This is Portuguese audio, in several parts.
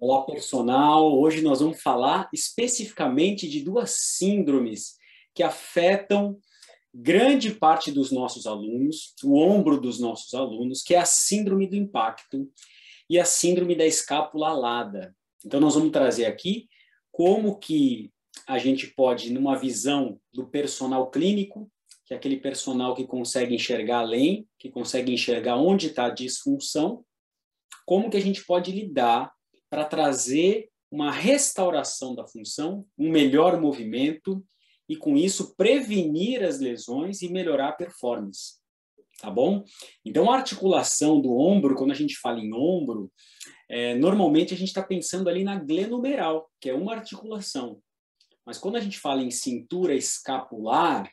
Olá, personal. Hoje nós vamos falar especificamente de duas síndromes que afetam grande parte dos nossos alunos, o ombro dos nossos alunos, que é a síndrome do impacto e a síndrome da escápula alada. Então, nós vamos trazer aqui como que a gente pode, numa visão do personal clínico, que é aquele personal que consegue enxergar além, que consegue enxergar onde está a disfunção, como que a gente pode lidar para trazer uma restauração da função, um melhor movimento e, com isso, prevenir as lesões e melhorar a performance. Tá bom? Então, a articulação do ombro, quando a gente fala em ombro, normalmente a gente está pensando ali na glenomeral, que é uma articulação. Mas quando a gente fala em cintura escapular,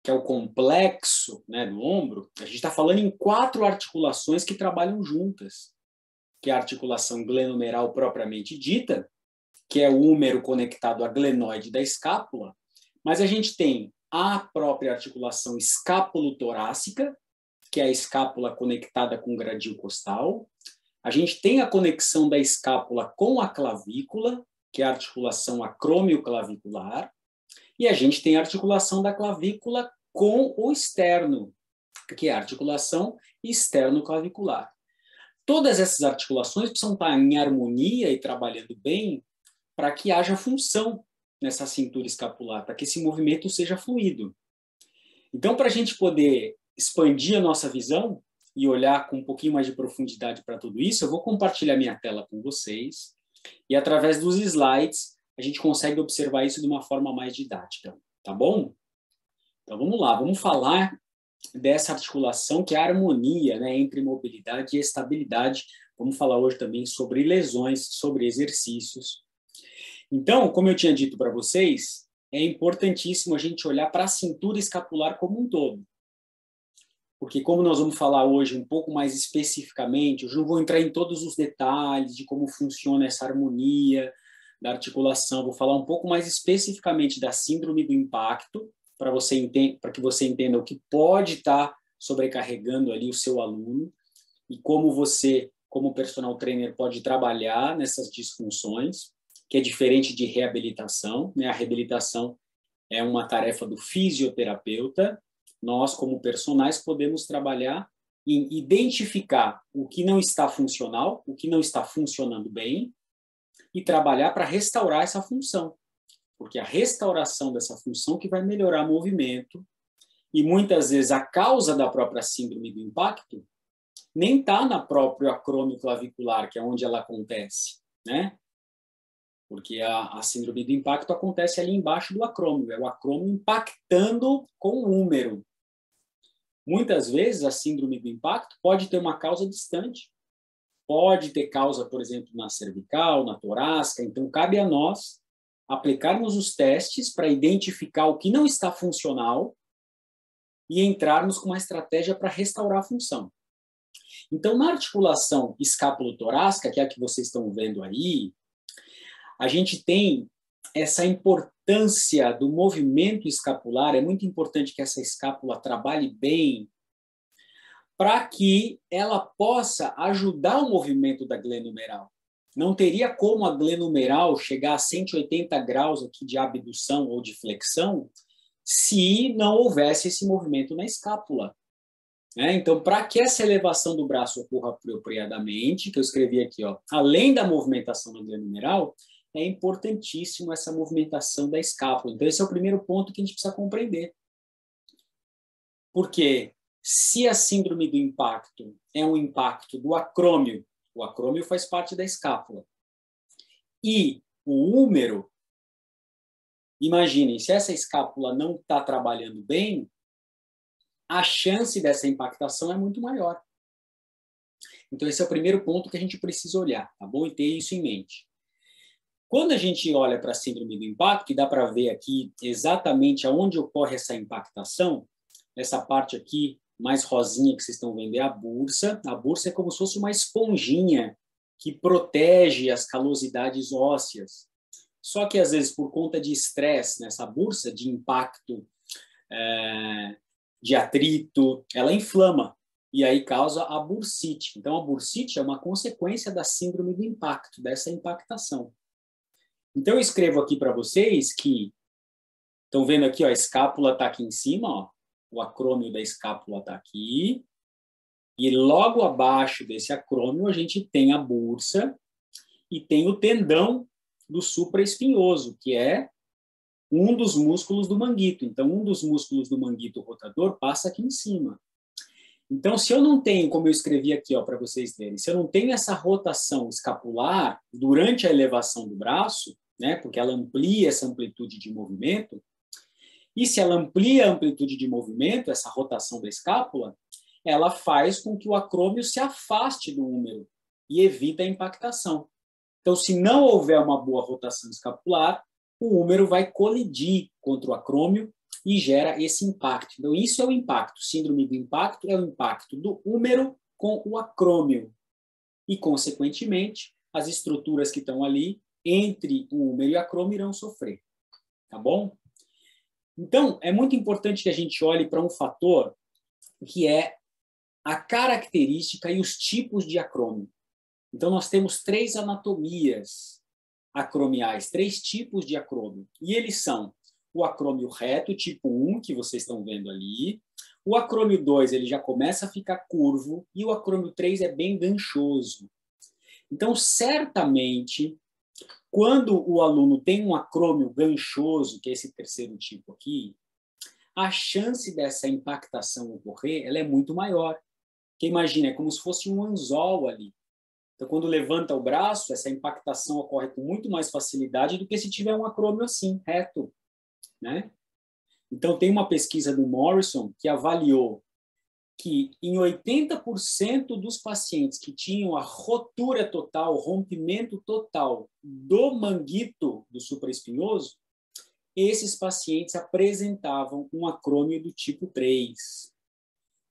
que é o complexo, né, do ombro, a gente está falando em 4 articulações que trabalham juntas, que é a articulação glenomeral propriamente dita, que é o húmero conectado à glenoide da escápula, mas a gente tem a própria articulação escápulo-torácica, que é a escápula conectada com o gradil costal. A gente tem a conexão da escápula com a clavícula, que é a articulação acrômio-clavicular, e a gente tem a articulação da clavícula com o externo, que é a articulação externo-clavicular. Todas essas articulações precisam estar em harmonia e trabalhando bem para que haja função nessa cintura escapular, para que esse movimento seja fluido. Então, para a gente poder expandir a nossa visão e olhar com um pouquinho mais de profundidade para tudo isso, eu vou compartilhar minha tela com vocês e, através dos slides, a gente consegue observar isso de uma forma mais didática, tá bom? Então, vamos lá, vamos falar dessa articulação que é a harmonia, né, entre mobilidade e estabilidade. Vamos falar hoje também sobre lesões, sobre exercícios. Então, como eu tinha dito para vocês, é importantíssimo a gente olhar para a cintura escapular como um todo. Porque como nós vamos falar hoje um pouco mais especificamente, eu não vou entrar em todos os detalhes de como funciona essa harmonia da articulação, vou falar um pouco mais especificamente da síndrome do impacto, para que você entenda o que pode estar sobrecarregando ali o seu aluno e como você, como personal trainer, pode trabalhar nessas disfunções, que é diferente de reabilitação, né? A reabilitação é uma tarefa do fisioterapeuta. Nós, como personagens, podemos trabalhar em identificar o que não está funcional, o que não está funcionando bem, e trabalhar para restaurar essa função. Porque a restauração dessa função que vai melhorar o movimento, e muitas vezes a causa da própria síndrome do impacto nem está na própria acrômio clavicular, que é onde ela acontece, né? Porque a síndrome do impacto acontece ali embaixo do acrômio, é o acrômio impactando com o húmero. Muitas vezes a síndrome do impacto pode ter uma causa distante, pode ter causa, por exemplo, na cervical, na torácica, então cabe a nós aplicarmos os testes para identificar o que não está funcional e entrarmos com uma estratégia para restaurar a função. Então, na articulação escápulo-torácica, que é a que vocês estão vendo aí, a gente tem essa importância do movimento escapular, é muito importante que essa escápula trabalhe bem para que ela possa ajudar o movimento da glenomeral. Não teria como a glenomeral chegar a 180 graus aqui de abdução ou de flexão se não houvesse esse movimento na escápula. Então, para que essa elevação do braço ocorra apropriadamente, que eu escrevi aqui, ó, além da movimentação da glenomeral, é importantíssimo essa movimentação da escápula. Então, esse é o primeiro ponto que a gente precisa compreender. Porque se a síndrome do impacto é um impacto do acrômio, o acrômio faz parte da escápula, e o húmero, imaginem, se essa escápula não está trabalhando bem, a chance dessa impactação é muito maior. Então, esse é o primeiro ponto que a gente precisa olhar, tá bom? E ter isso em mente. Quando a gente olha para a síndrome do impacto, e dá para ver aqui exatamente aonde ocorre essa impactação, essa parte aqui mais rosinha que vocês estão vendo é a bursa. A bursa é como se fosse uma esponjinha que protege as calosidades ósseas. Só que, às vezes, por conta de estresse nessa bursa, de impacto, de atrito, ela inflama. e aí causa a bursite. Então, a bursite é uma consequência da síndrome do impacto, dessa impactação. Então, eu escrevo aqui para vocês que, estão vendo aqui, ó, a escápula está aqui em cima, ó, o acrômio da escápula está aqui, e logo abaixo desse acrômio a gente tem a bursa e tem o tendão do supraespinhoso, que é um dos músculos do manguito. Então, um dos músculos do manguito rotador passa aqui em cima. Então, se eu não tenho, como eu escrevi aqui para vocês verem, se eu não tenho essa rotação escapular durante a elevação do braço, né, porque ela amplia essa amplitude de movimento, e se ela amplia a amplitude de movimento, essa rotação da escápula, ela faz com que o acrômio se afaste do húmero e evita a impactação. Então, se não houver uma boa rotação escapular, o húmero vai colidir contra o acrômio e gera esse impacto. Então, isso é o impacto. Síndrome do impacto é o impacto do húmero com o acrômio. E, consequentemente, as estruturas que estão ali entre o húmero e o acrômio irão sofrer. Tá bom? Então, é muito importante que a gente olhe para um fator que é a característica e os tipos de acrômio. Então, nós temos 3 anatomias acromiais, 3 tipos de acrômio. E eles são o acrômio reto, tipo 1, que vocês estão vendo ali. O acrômio 2, ele já começa a ficar curvo. E o acrômio 3 é bem ganchoso. Então, certamente, quando o aluno tem um acrômio ganchoso, que é esse terceiro tipo aqui, a chance dessa impactação ocorrer ela é muito maior. Porque imagina, é como se fosse um anzol ali. Então, quando levanta o braço, essa impactação ocorre com muito mais facilidade do que se tiver um acrômio assim, reto, né? Então, tem uma pesquisa do Morrison que avaliou que em 80% dos pacientes que tinham a rotura total, o rompimento total do manguito do supraespinhoso, esses pacientes apresentavam um acrômio do tipo 3.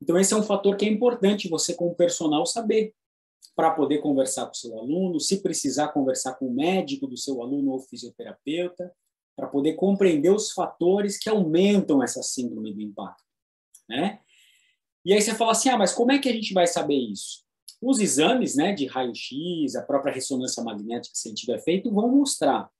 Então, esse é um fator que é importante você, como personal, saber para poder conversar com o seu aluno, se precisar conversar com o médico do seu aluno ou fisioterapeuta, para poder compreender os fatores que aumentam essa síndrome do impacto, né? E aí você fala assim, mas como é que a gente vai saber isso? Os exames, né, de raio-x, a própria ressonância magnética, se ele tiver feito, vão mostrar.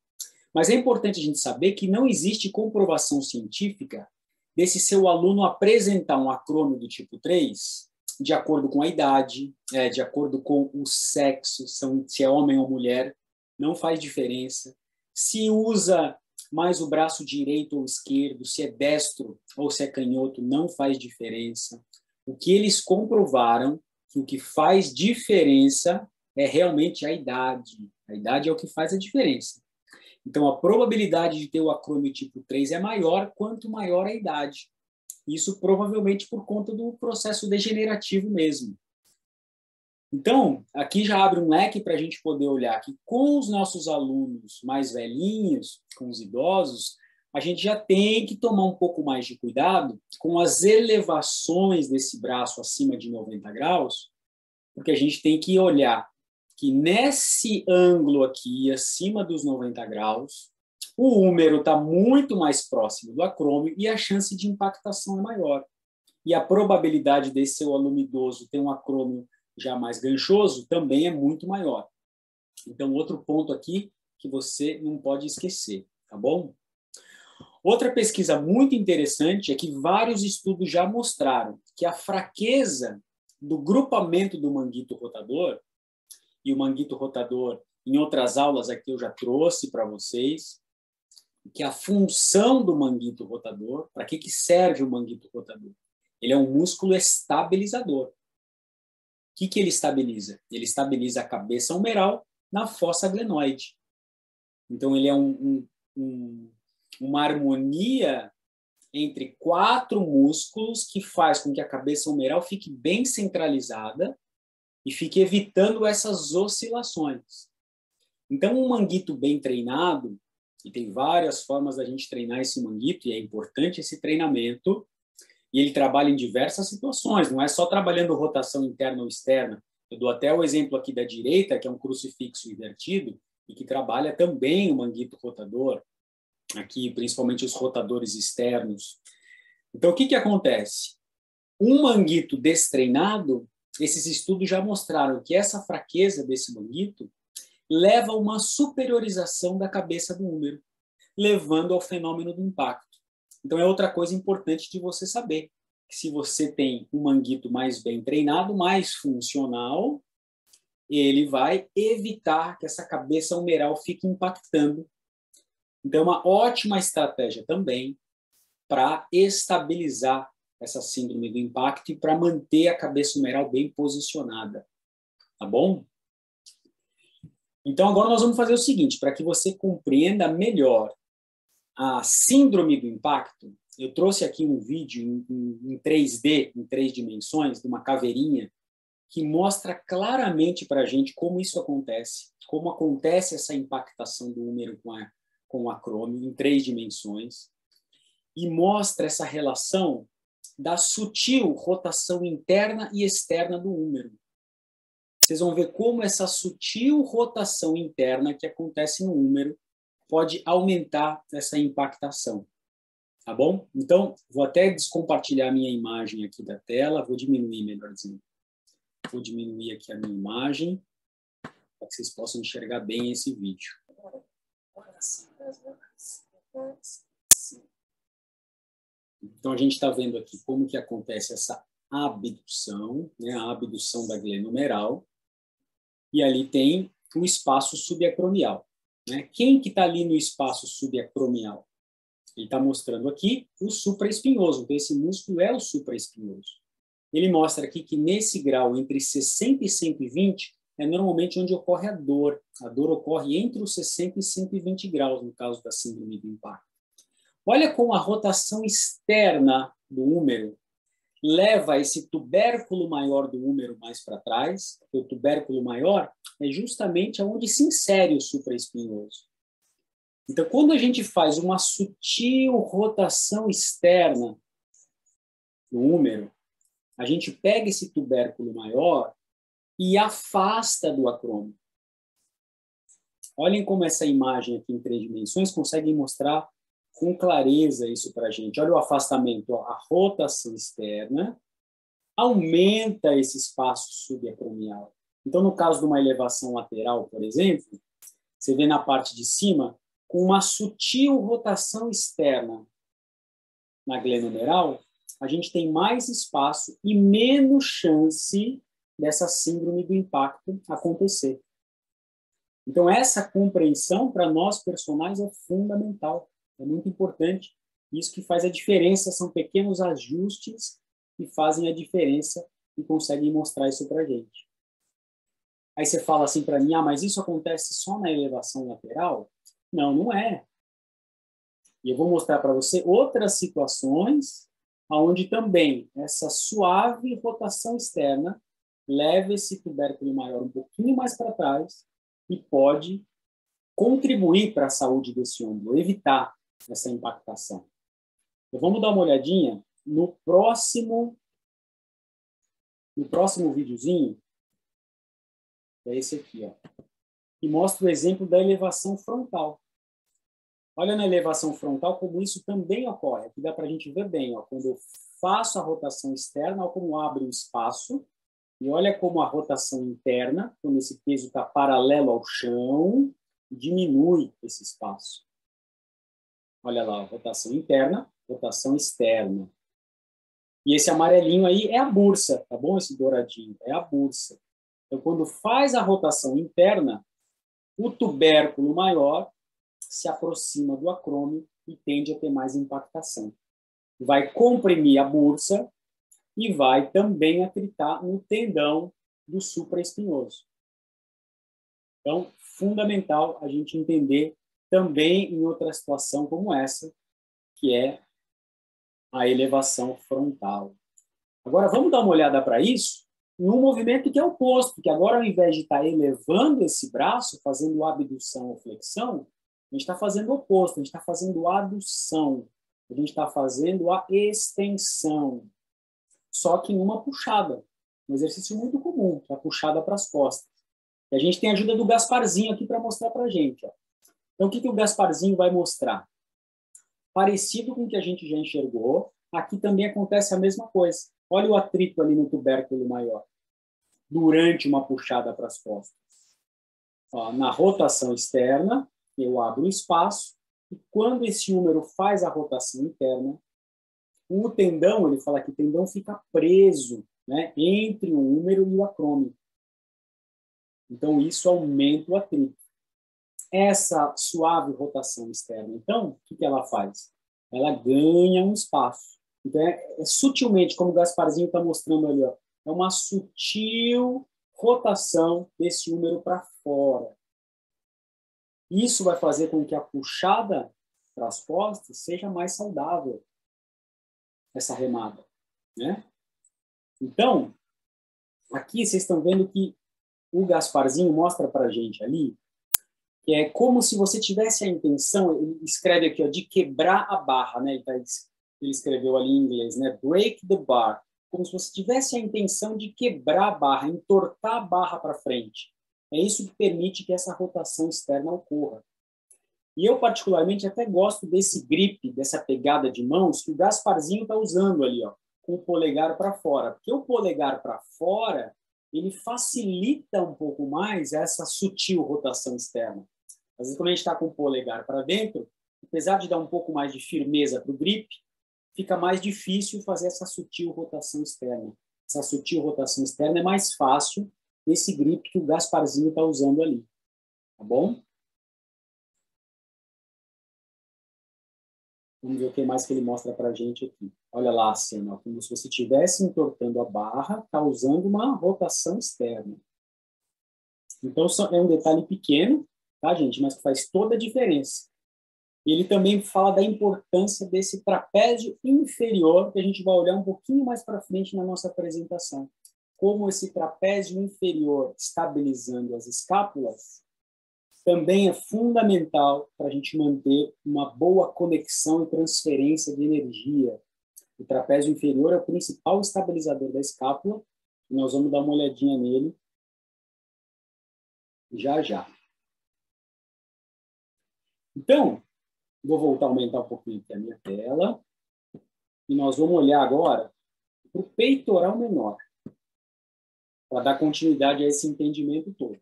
Mas é importante a gente saber que não existe comprovação científica desse seu aluno apresentar um acrômio do tipo 3 de acordo com a idade, de acordo com o sexo, se é homem ou mulher, não faz diferença. Se usa mais o braço direito ou esquerdo, se é destro ou se é canhoto, não faz diferença. O que eles comprovaram, que o que faz diferença é realmente a idade. A idade é o que faz a diferença. Então, a probabilidade de ter o acrômio tipo 3 é maior quanto maior a idade. Isso provavelmente por conta do processo degenerativo mesmo. Então, aqui já abre um leque para a gente poder olhar que com os nossos alunos mais velhinhos, com os idosos, a gente já tem que tomar um pouco mais de cuidado com as elevações desse braço acima de 90 graus, porque a gente tem que olhar que nesse ângulo aqui, acima dos 90 graus, o húmero está muito mais próximo do acrômio e a chance de impactação é maior. E a probabilidade desse seu aluno idoso ter um acrômio já mais ganchoso também é muito maior. Então, outro ponto aqui que você não pode esquecer, tá bom? Outra pesquisa muito interessante é que vários estudos já mostraram que a fraqueza do grupamento do manguito rotador, e o manguito rotador, em outras aulas aqui eu já trouxe para vocês, que a função do manguito rotador, para que serve o manguito rotador? Ele é um músculo estabilizador. O que ele estabiliza? Ele estabiliza a cabeça humeral na fossa glenoide. Então, ele é uma harmonia entre 4 músculos que faz com que a cabeça humeral fique bem centralizada e fique evitando essas oscilações. Então, um manguito bem treinado, e tem várias formas da gente treinar esse manguito, e é importante esse treinamento, e ele trabalha em diversas situações, não é só trabalhando rotação interna ou externa. Eu dou até o exemplo aqui da direita, que é um crucifixo invertido, e que trabalha também o manguito rotador, aqui principalmente os rotadores externos. Então, o que acontece? Um manguito destreinado, esses estudos já mostraram que essa fraqueza desse manguito leva a uma superiorização da cabeça do húmero, levando ao fenômeno do impacto. Então, é outra coisa importante de você saber, que se você tem um manguito mais bem treinado, mais funcional, ele vai evitar que essa cabeça humeral fique impactando. Então, é uma ótima estratégia também para estabilizar essa síndrome do impacto e para manter a cabeça humeral bem posicionada. Tá bom? Então, agora nós vamos fazer o seguinte, para que você compreenda melhor a síndrome do impacto, eu trouxe aqui um vídeo em 3D, em 3 dimensões, de uma caveirinha, que mostra claramente para a gente como isso acontece, como acontece essa impactação do húmero com o acrômio em 3 dimensões, e mostra essa relação da sutil rotação interna e externa do húmero. Vocês vão ver como essa sutil rotação interna que acontece no húmero pode aumentar essa impactação. Tá bom? Então, vou até descompartilhar a minha imagem aqui da tela, vou diminuir melhorzinho. Vou diminuir aqui a minha imagem, para que vocês possam enxergar bem esse vídeo. Então, a gente está vendo aqui como que acontece essa abdução, né, a abdução da glenomeral, e ali tem o espaço subacromial. Né? Quem que está ali no espaço subacromial? Ele está mostrando aqui o supraespinhoso. Então, esse músculo é o supraespinhoso. Ele mostra aqui que nesse grau, entre 60 e 120, é normalmente onde ocorre a dor. A dor ocorre entre os 60 e 120 graus, no caso da síndrome do impacto. Olha como a rotação externa do húmero leva esse tubérculo maior do húmero mais para trás. O tubérculo maior é justamente onde se insere o supraespinhoso. Então, quando a gente faz uma sutil rotação externa no húmero, a gente pega esse tubérculo maior e afasta do acrômio. Olhem como essa imagem aqui em 3 dimensões consegue mostrar com clareza isso para a gente. Olha o afastamento, ó, a rotação externa aumenta esse espaço subacromial. Então, no caso de uma elevação lateral, por exemplo, você vê na parte de cima, com uma sutil rotação externa na glenomeral, a gente tem mais espaço e menos chance dessa síndrome do impacto acontecer. Então, essa compreensão para nós personagens é fundamental. É muito importante. Isso que faz a diferença são pequenos ajustes que fazem a diferença e conseguem mostrar isso para a gente. Aí você fala assim para mim, mas isso acontece só na elevação lateral? Não, não é. E eu vou mostrar para você outras situações onde também essa suave rotação externa leva esse tubérculo maior um pouquinho mais para trás e pode contribuir para a saúde desse ombro, evitar essa impactação. Então, vamos dar uma olhadinha no próximo videozinho, que é esse aqui, ó, que mostra o exemplo da elevação frontal. Olha na elevação frontal como isso também ocorre. Aqui dá para a gente ver bem, ó, quando eu faço a rotação externa, olha como abre o espaço, e olha como a rotação interna, quando esse peso está paralelo ao chão, diminui esse espaço. Olha lá, rotação interna, rotação externa. E esse amarelinho aí é a bursa, tá bom? Esse douradinho é a bursa. Então, quando faz a rotação interna, o tubérculo maior se aproxima do acrômio e tende a ter mais impactação. Vai comprimir a bursa e vai também atritar no tendão do supraespinhoso. Então, fundamental a gente entender também em outra situação como essa, que é a elevação frontal. Agora, vamos dar uma olhada para isso num movimento que é oposto, que agora, ao invés de estar elevando esse braço, fazendo abdução ou flexão, a gente está fazendo o oposto, a gente está fazendo adução, a gente está fazendo a extensão, só que numa puxada, um exercício muito comum, que é a puxada para as costas. E a gente tem a ajuda do Gasparzinho aqui para mostrar para a gente, ó. Então, o que o Gasparzinho vai mostrar? Parecido com o que a gente já enxergou, aqui também acontece a mesma coisa. Olha o atrito ali no tubérculo maior, durante uma puxada para as costas. Ó, na rotação externa, eu abro o espaço, e quando esse húmero faz a rotação interna, o tendão, ele fala que o tendão fica preso, né, entre o húmero e o acrômio. Então, isso aumenta o atrito. Essa suave rotação externa, então, o que ela faz? Ela ganha um espaço. Então, sutilmente, como o Gasparzinho está mostrando ali, ó, é uma sutil rotação desse húmero para fora. Isso vai fazer com que a puxada para as costas seja mais saudável, essa remada, né? Então, aqui vocês estão vendo que o Gasparzinho mostra para a gente ali que é como se você tivesse a intenção, ele escreve aqui, ó, de quebrar a barra, né? Ele escreveu ali em inglês, né? Break the bar. Como se você tivesse a intenção de quebrar a barra, entortar a barra para frente. É isso que permite que essa rotação externa ocorra. E eu, particularmente, até gosto desse grip, dessa pegada de mãos que o Gasparzinho está usando ali, ó, com o polegar para fora. Porque o polegar para fora, ele facilita um pouco mais essa sutil rotação externa. Às vezes, quando a gente está com o polegar para dentro, apesar de dar um pouco mais de firmeza para o grip, fica mais difícil fazer essa sutil rotação externa. Essa sutil rotação externa é mais fácil nesse grip que o Gasparzinho está usando ali. Tá bom? Vamos ver o que mais que ele mostra para a gente aqui. Olha lá a cena, como se você estivesse entortando a barra, causando uma rotação externa. Então, é um detalhe pequeno, tá, gente? Mas que faz toda a diferença. Ele também fala da importância desse trapézio inferior, que a gente vai olhar um pouquinho mais para frente na nossa apresentação. Como esse trapézio inferior, estabilizando as escápulas, também é fundamental para a gente manter uma boa conexão e transferência de energia. O trapézio inferior é o principal estabilizador da escápula, e nós vamos dar uma olhadinha nele já já. Então, vou voltar a aumentar um pouquinho aqui a minha tela, e nós vamos olhar agora para o peitoral menor, para dar continuidade a esse entendimento todo.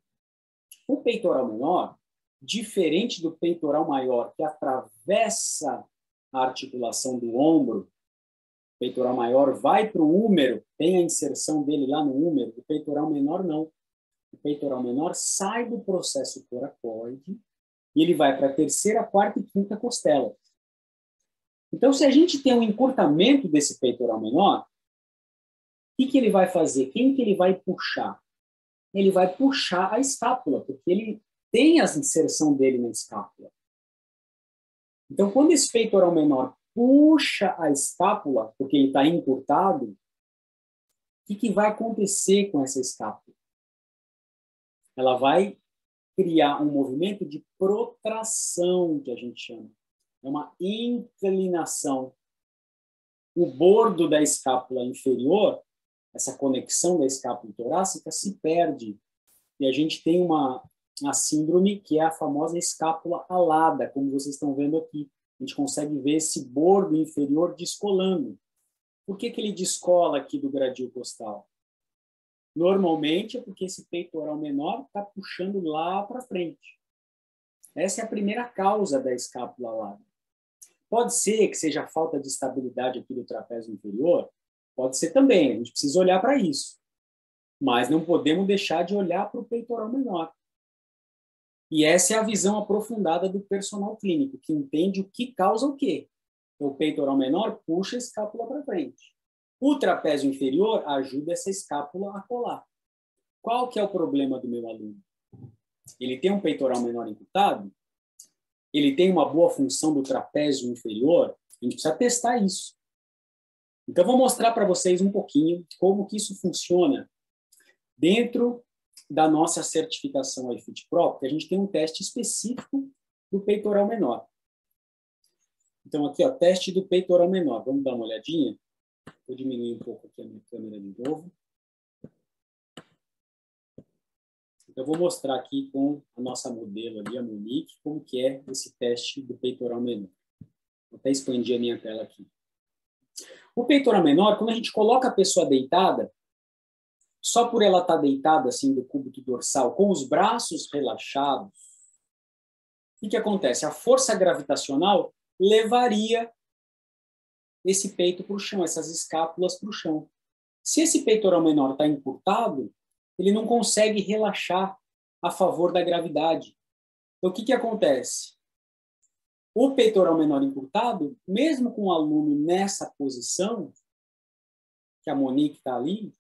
O peitoral menor, diferente do peitoral maior, que atravessa a articulação do ombro, o peitoral maior vai para o húmero, tem a inserção dele lá no húmero, o peitoral menor não. O peitoral menor sai do processo coracoide e ele vai para a terceira, quarta e quinta costela. Então, se a gente tem um encurtamento desse peitoral menor, o que ele vai fazer? Quem que ele vai puxar? Ele vai puxar a escápula, porque ele tem a inserção dele na escápula. Então, quando esse peitoral menor puxa a escápula, porque ele está encurtado, o que vai acontecer com essa escápula? Ela vai criar um movimento de protração, que a gente chama. É uma inclinação. O bordo da escápula inferior, essa conexão da escápula torácica, se perde. E a gente tem uma síndrome que é a famosa escápula alada, como vocês estão vendo aqui. A gente consegue ver esse bordo inferior descolando. Por que ele descola aqui do gradil costal? Normalmente é porque esse peitoral menor está puxando lá para frente. Essa é a primeira causa da escápula alada. Pode ser que seja a falta de estabilidade aqui do trapézio inferior, pode ser também, a gente precisa olhar para isso. Mas não podemos deixar de olhar para o peitoral menor. E essa é a visão aprofundada do personal clínico, que entende o que causa o quê. O peitoral menor puxa a escápula para frente. O trapézio inferior ajuda essa escápula a colar. Qual que é o problema do meu aluno? Ele tem um peitoral menor encurtado? Ele tem uma boa função do trapézio inferior? A gente precisa testar isso. Então, vou mostrar para vocês um pouquinho como que isso funciona dentro da nossa certificação iFit Pro, porque a gente tem um teste específico do peitoral menor. Então, aqui, ó, teste do peitoral menor. Vamos dar uma olhadinha? Vou diminuir um pouco aqui a minha câmera de novo. Então, eu vou mostrar aqui com a nossa modelo ali, a Monique, como que é esse teste do peitoral menor. Vou até expandir a minha tela aqui. O peitoral menor, quando a gente coloca a pessoa deitada, só por ela estar deitada assim do cúbito dorsal, com os braços relaxados, o que acontece? A força gravitacional levaria esse peito para o chão, essas escápulas para o chão. Se esse peitoral menor está encurtado, ele não consegue relaxar a favor da gravidade. Então, o que acontece? O peitoral menor encurtado, mesmo com o aluno nessa posição, que a Monique está ali,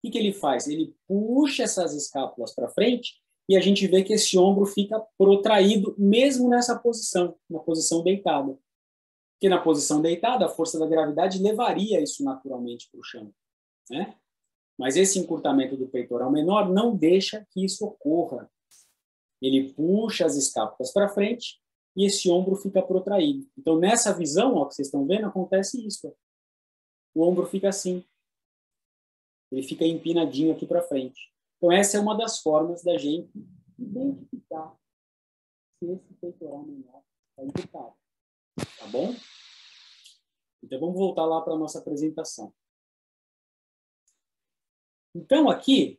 o que ele faz? Ele puxa essas escápulas para frente e a gente vê que esse ombro fica protraído mesmo nessa posição, na posição deitada. Porque na posição deitada, a força da gravidade levaria isso naturalmente para o chão, né? Mas esse encurtamento do peitoral menor não deixa que isso ocorra. Ele puxa as escápulas para frente e esse ombro fica protraído. Então, nessa visão, ó, que vocês estão vendo, acontece isso. Ó. O ombro fica assim. Ele fica empinadinho aqui para frente. Então, essa é uma das formas da gente identificar se esse peitoral menor está encurtado. Tá bom? Então, vamos voltar lá para a nossa apresentação. Então, aqui,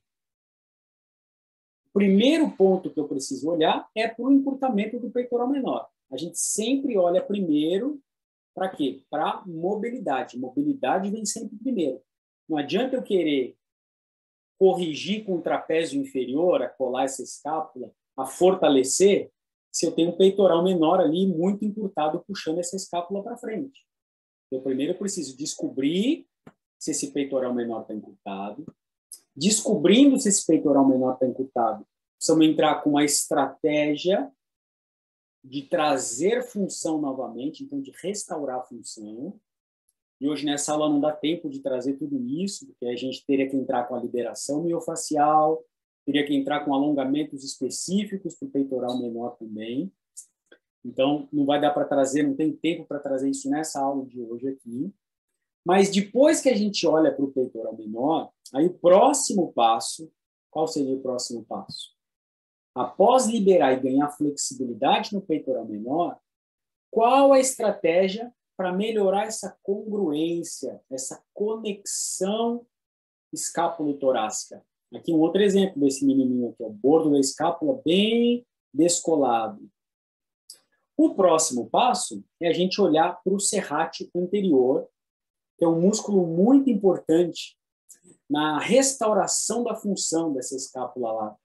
o primeiro ponto que eu preciso olhar é para o encurtamento do peitoral menor. A gente sempre olha primeiro para quê? Para mobilidade. Mobilidade vem sempre primeiro. Não adianta eu querer corrigir com o trapézio inferior, a colar essa escápula, a fortalecer, se eu tenho um peitoral menor ali muito encurtado, puxando essa escápula para frente. Então, primeiro eu preciso descobrir se esse peitoral menor está encurtado. Descobrindo se esse peitoral menor está encurtado, precisamos entrar com uma estratégia de trazer função novamente, então de restaurar a função. E hoje nessa aula não dá tempo de trazer tudo isso, porque a gente teria que entrar com a liberação miofacial, teria que entrar com alongamentos específicos para o peitoral menor também. Então, não vai dar para trazer, não tem tempo para trazer isso nessa aula de hoje aqui. Mas depois que a gente olha para o peitoral menor, aí o próximo passo, qual seria o próximo passo? Após liberar e ganhar flexibilidade no peitoral menor, qual a estratégia para melhorar essa congruência, essa conexão escápulo-torácica? Aqui um outro exemplo desse menininho aqui, o bordo da escápula bem descolado. O próximo passo é a gente olhar para o serrátil anterior, que é um músculo muito importante na restauração da função dessa escápula lá.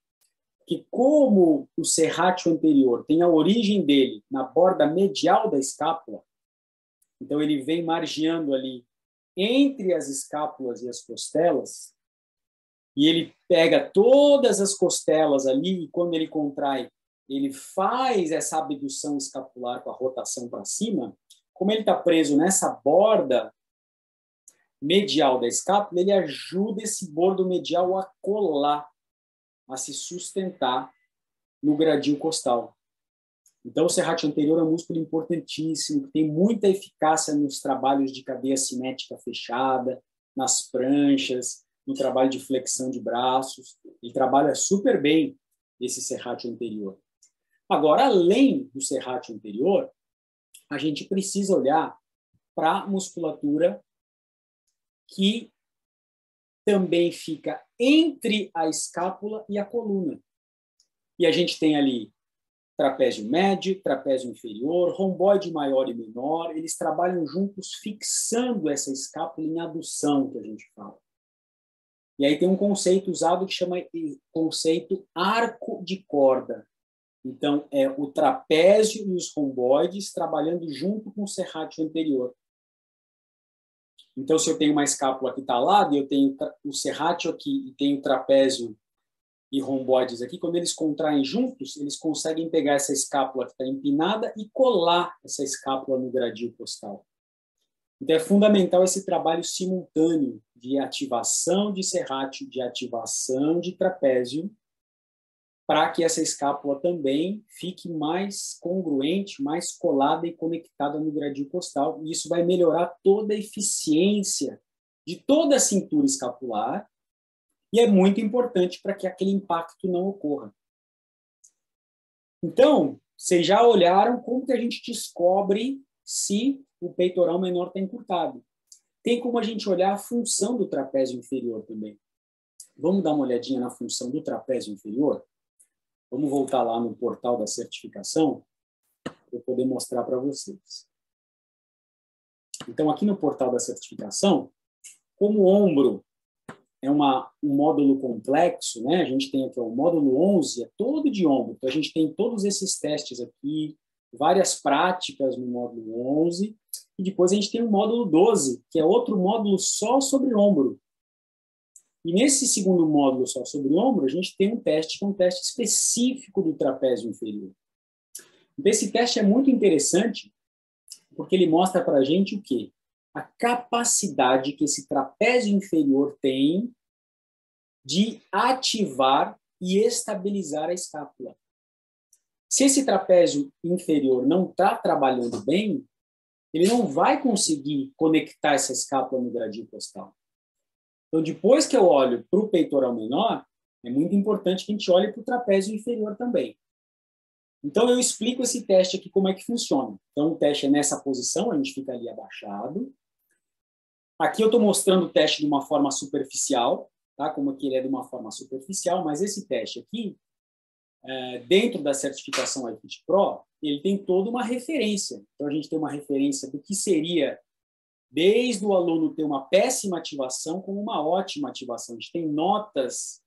Que como o serrátil anterior tem a origem dele na borda medial da escápula, então ele vem margeando ali entre as escápulas e as costelas, e ele pega todas as costelas ali, e quando ele contrai, ele faz essa abdução escapular com a rotação para cima, como ele está preso nessa borda medial da escápula, ele ajuda esse bordo medial a colar, a se sustentar no gradil costal. Então, o serrátil anterior é um músculo importantíssimo, que tem muita eficácia nos trabalhos de cadeia cinética fechada, nas pranchas, no trabalho de flexão de braços. Ele trabalha super bem esse serrátil anterior. Agora, além do serrátil anterior, a gente precisa olhar para a musculatura que também fica entre a escápula e a coluna. E a gente tem ali trapézio médio, trapézio inferior, romboide maior e menor, eles trabalham juntos fixando essa escápula em adução, que a gente fala. E aí tem um conceito usado que chama conceito arco de corda. Então, é o trapézio e os romboides trabalhando junto com o serrátil anterior. Então, se eu tenho uma escápula que está ao lado, e eu tenho o serrátil aqui e tenho o trapézio e romboides aqui, quando eles contraem juntos, eles conseguem pegar essa escápula que está empinada e colar essa escápula no gradil costal. Então, é fundamental esse trabalho simultâneo de ativação de serrátil, de ativação de trapézio, para que essa escápula também fique mais congruente, mais colada e conectada no gradil costal. E isso vai melhorar toda a eficiência de toda a cintura escapular e é muito importante para que aquele impacto não ocorra. Então, vocês já olharam como que a gente descobre se o peitoral menor está encurtado. Tem como a gente olhar a função do trapézio inferior também. Vamos dar uma olhadinha na função do trapézio inferior? Vamos voltar lá no portal da certificação para eu poder mostrar para vocês. Então, aqui no portal da certificação, como o ombro é um módulo complexo, né? A gente tem aqui o módulo 11, é todo de ombro. Então, a gente tem todos esses testes aqui, várias práticas no módulo 11, e depois a gente tem o módulo 12, que é outro módulo só sobre ombro. E nesse segundo módulo só sobre ombro, a gente tem um teste, que é um teste específico do trapézio inferior. Então, esse teste é muito interessante, porque ele mostra para a gente o quê? A capacidade que esse trapézio inferior tem de ativar e estabilizar a escápula. Se esse trapézio inferior não está trabalhando bem, ele não vai conseguir conectar essa escápula no gradil costal. Então, depois que eu olho para o peitoral menor, é muito importante que a gente olhe para o trapézio inferior também. Então, eu explico esse teste aqui, como é que funciona. Então, o teste é nessa posição, a gente fica ali abaixado. Aqui eu estou mostrando o teste de uma forma superficial, tá? Como que ele é de uma forma superficial, mas esse teste aqui, dentro da certificação iFit Pro, ele tem toda uma referência. Então, a gente tem uma referência do que seria, desde o aluno ter uma péssima ativação como uma ótima ativação. A gente tem notas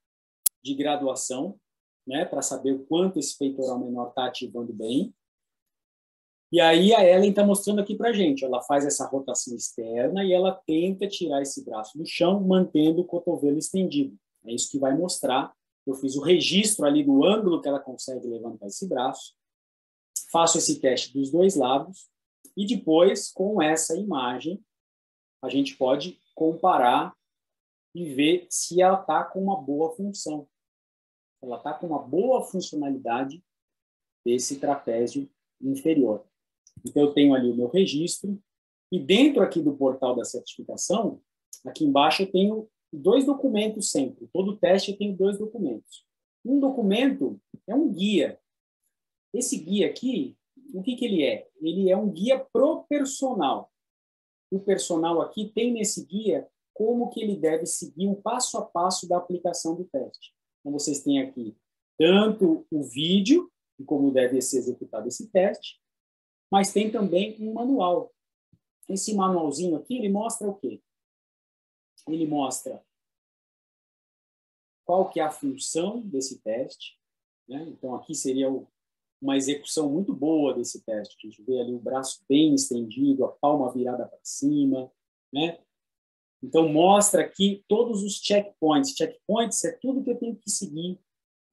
de graduação, né, para saber o quanto esse peitoral menor está ativando bem. E aí a Ellen está mostrando aqui para a gente. Ela faz essa rotação externa e ela tenta tirar esse braço do chão, mantendo o cotovelo estendido. É isso que vai mostrar. Eu fiz o registro ali do ângulo que ela consegue levantar esse braço. Faço esse teste dos dois lados. E depois, com essa imagem, a gente pode comparar e ver se ela está com uma boa função. Ela está com uma boa funcionalidade desse trapézio inferior. Então, eu tenho ali o meu registro, e dentro aqui do portal da certificação, aqui embaixo eu tenho dois documentos sempre. Todo teste eu tenho dois documentos. Um documento é um guia. Esse guia aqui, o que ele é? Ele é um guia pro personal. O personal aqui tem nesse guia como que ele deve seguir um passo a passo da aplicação do teste. Então, vocês têm aqui tanto o vídeo, de como deve ser executado esse teste, mas tem também um manual. Esse manualzinho aqui, ele mostra o quê? Ele mostra qual que é a função desse teste, né? Então, aqui seria uma execução muito boa desse teste. A gente vê ali o braço bem estendido, a palma virada para cima, né? Então, mostra aqui todos os checkpoints. Checkpoints é tudo que eu tenho que seguir.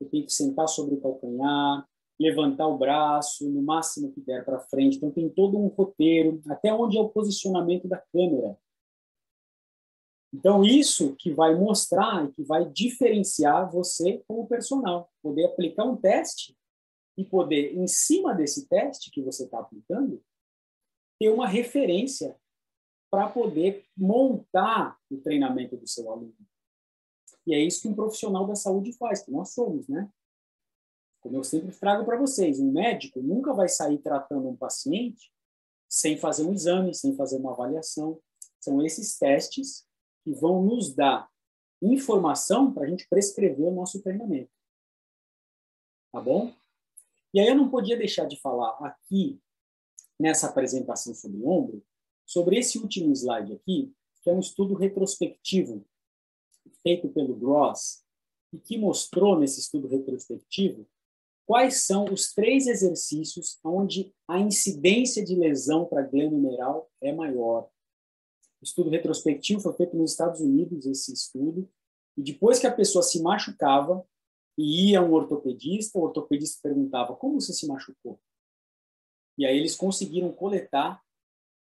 Eu tenho que sentar sobre o calcanhar, levantar o braço, no máximo que der para frente. Então, tem todo um roteiro, até onde é o posicionamento da câmera. Então, isso que vai mostrar e que vai diferenciar você como personal. Poder aplicar um teste e poder, em cima desse teste que você está aplicando, ter uma referência para poder montar o treinamento do seu aluno. E é isso que um profissional da saúde faz, que nós somos, né? Como eu sempre trago para vocês, um médico nunca vai sair tratando um paciente sem fazer um exame, sem fazer uma avaliação. São esses testes que vão nos dar informação para a gente prescrever o nosso treinamento. Tá bom? E aí eu não podia deixar de falar aqui, nessa apresentação sobre o ombro, sobre esse último slide aqui, que é um estudo retrospectivo feito pelo Gross, e que mostrou nesse estudo retrospectivo quais são os 3 exercícios onde a incidência de lesão para glênula humeral é maior. O estudo retrospectivo foi feito nos Estados Unidos, esse estudo, e depois que a pessoa se machucava e ia a um ortopedista, o ortopedista perguntava: como você se machucou? E aí eles conseguiram coletar,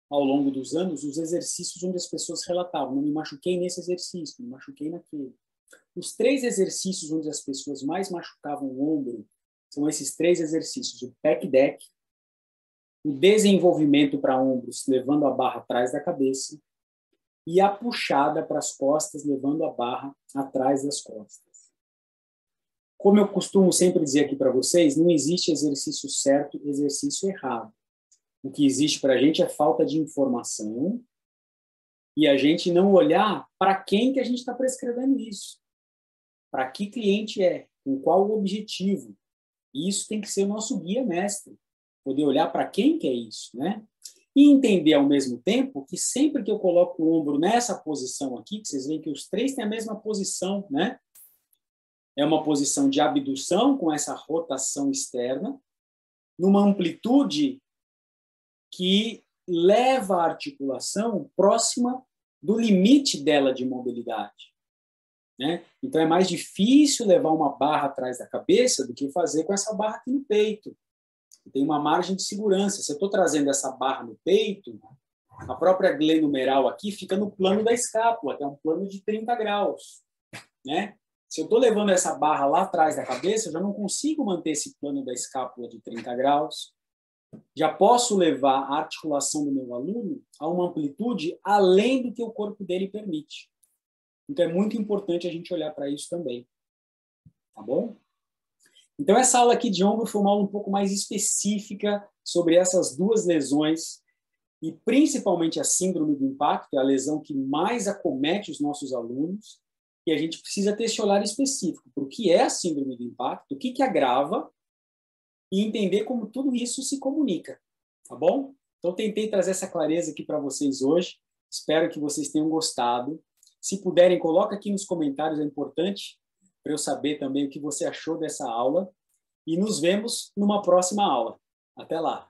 ao longo dos anos, os exercícios onde as pessoas relatavam: não me machuquei nesse exercício, me machuquei naquele. Os 3 exercícios onde as pessoas mais machucavam o ombro são esses 3 exercícios: o pec deck, o desenvolvimento para ombros, levando a barra atrás da cabeça, e a puxada para as costas, levando a barra atrás das costas. Como eu costumo sempre dizer aqui para vocês, não existe exercício certo e exercício errado. O que existe para a gente é falta de informação e a gente não olhar para quem que a gente está prescrevendo isso, para que cliente é, com qual o objetivo. E isso tem que ser o nosso guia mestre, poder olhar para quem que é isso, né? E entender ao mesmo tempo que sempre que eu coloco o ombro nessa posição aqui, que vocês veem que os três têm a mesma posição, né? É uma posição de abdução com essa rotação externa, numa amplitude que leva a articulação próxima do limite dela de mobilidade, né? Então é mais difícil levar uma barra atrás da cabeça do que fazer com essa barra aqui no peito. Tem uma margem de segurança. Se eu estou trazendo essa barra no peito, a própria glenumeral aqui fica no plano da escápula, que é um plano de 30 graus, né? Se eu estou levando essa barra lá atrás da cabeça, eu já não consigo manter esse plano da escápula de 30 graus. Já posso levar a articulação do meu aluno a uma amplitude além do que o corpo dele permite. Então, é muito importante a gente olhar para isso também. Tá bom? Então, essa aula aqui de ombro foi uma aula um pouco mais específica sobre essas duas lesões e principalmente a síndrome do impacto, que é a lesão que mais acomete os nossos alunos, e a gente precisa ter esse olhar específico para o que é a síndrome do impacto, o que agrava, e entender como tudo isso se comunica, tá bom? Então, tentei trazer essa clareza aqui para vocês hoje, espero que vocês tenham gostado. Se puderem, coloca aqui nos comentários, é importante para eu saber também o que você achou dessa aula. E nos vemos numa próxima aula. Até lá!